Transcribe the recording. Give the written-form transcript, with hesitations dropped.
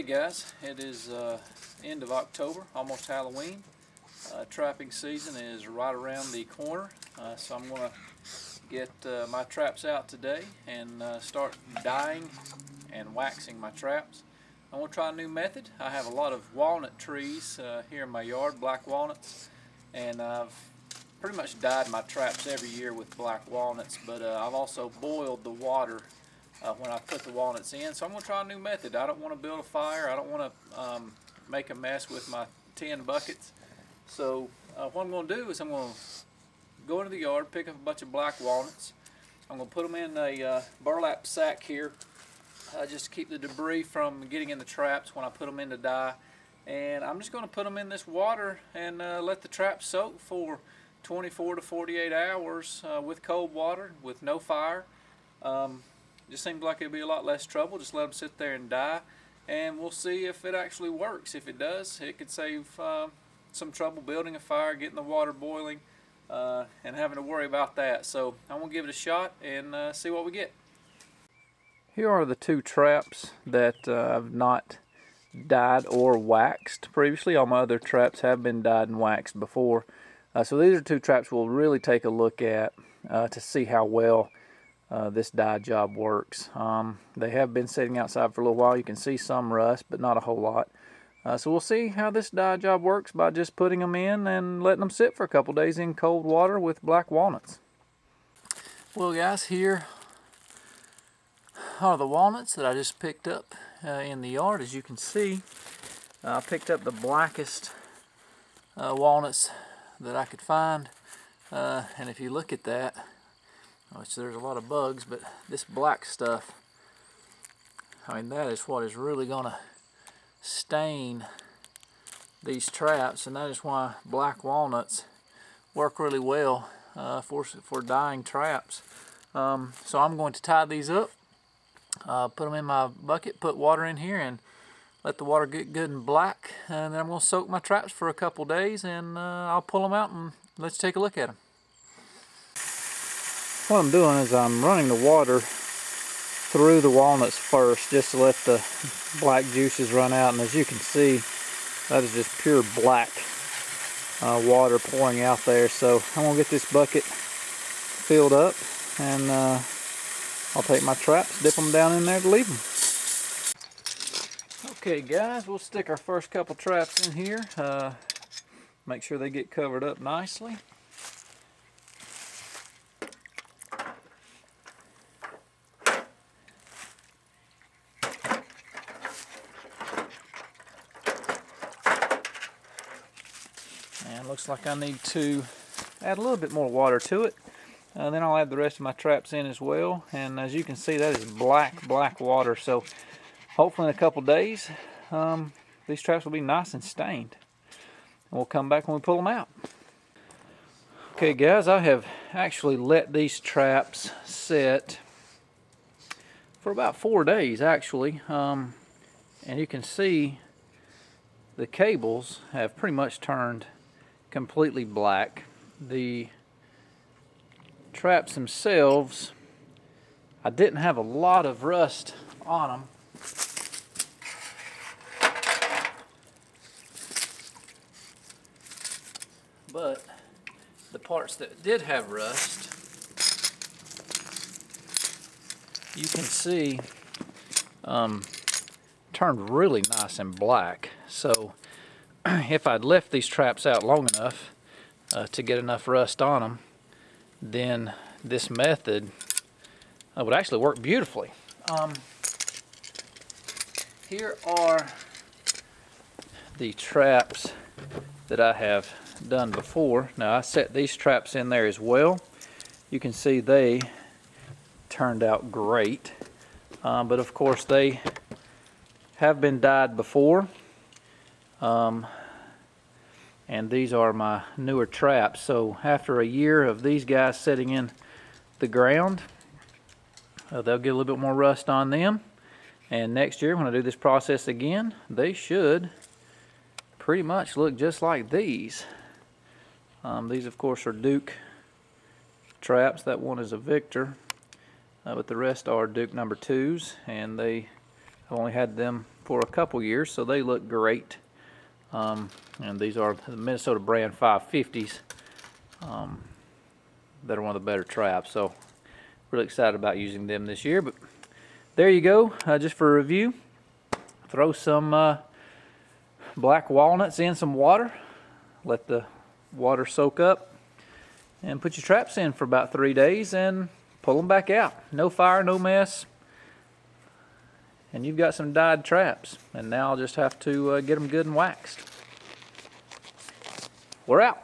guys, it is end of October, almost Halloween. Trapping season is right around the corner, so I'm going to get my traps out today and start dyeing and waxing my traps. I'm going to try a new method. I have a lot of walnut trees here in my yard, black walnuts, and I've pretty much dyed my traps every year with black walnuts, but I've also boiled the water when I put the walnuts in. So I'm going to try a new method. I don't want to build a fire. I don't want to make a mess with my tin buckets. So what I'm going to do is I'm going to go into the yard, pick up a bunch of black walnuts. I'm going to put them in a burlap sack here just to keep the debris from getting in the traps when I put them in to dye. And I'm just going to put them in this water and let the traps soak for 24 to 48 hours with cold water, with no fire. Just seems like it'll be a lot less trouble. Just let them sit there and dye, and we'll see if it actually works. If it does, it could save some trouble building a fire, getting the water boiling, and having to worry about that. So I'm going to give it a shot and see what we get. Here are the two traps that I've not dyed or waxed previously. All my other traps have been dyed and waxed before. So these are two traps we'll really take a look at to see how well this dye job works. They have been sitting outside for a little while. You can see some rust, but not a whole lot. So we'll see how this dye job works by just putting them in and letting them sit for a couple days in cold water with black walnuts. Well guys, here are the walnuts that I just picked up in the yard. As you can see, I picked up the blackest walnuts that I could find, and if you look at that, which there's a lot of bugs, but this black stuff, I mean, that is what is really going to stain these traps, and that is why black walnuts work really well for dyeing traps. So I'm going to tie these up, put them in my bucket, put water in here, and let the water get good and black, and then I'm going to soak my traps for a couple days, and I'll pull them out and let's take a look at them. What I'm doing is I'm running the water through the walnuts first, just to let the black juices run out, and as you can see, that is just pure black water pouring out there. So I'm going to get this bucket filled up, and I'll take my traps, dip them down in there to leave them. Okay guys, we'll stick our first couple traps in here, make sure they get covered up nicely. And looks like I need to add a little bit more water to it. Then I'll add the rest of my traps in as well. And as you can see, that is black water. So hopefully in a couple days, these traps will be nice and stained. And we'll come back when we pull them out. Okay guys, I have actually let these traps sit for about 4 days actually. And you can see the cables have pretty much turned completely black. The traps themselves, I didn't have a lot of rust on them. But the parts that did have rust, you can see turned really nice and black. So if I'd left these traps out long enough to get enough rust on them, then this method would actually work beautifully. Here are the traps that I have done before. Now I set these traps in there as well. You can see they turned out great, but of course they have been dyed before. And these are my newer traps. So after a year of these guys sitting in the ground, they'll get a little bit more rust on them. And next year when I do this process again, they should pretty much look just like these. These of course are Duke traps. That one is a Victor, but the rest are Duke number 2s, and I've only had them for a couple years, so they look great. And these are the Minnesota brand 550s that are one of the better traps. So really excited about using them this year. But there you go, just for a review. Throw some black walnuts in some water, let the water soak up, and put your traps in for about 3 days and pull them back out. No fire, no mess, and you've got some dyed traps. And now I'll just have to get them good and waxed. We're out.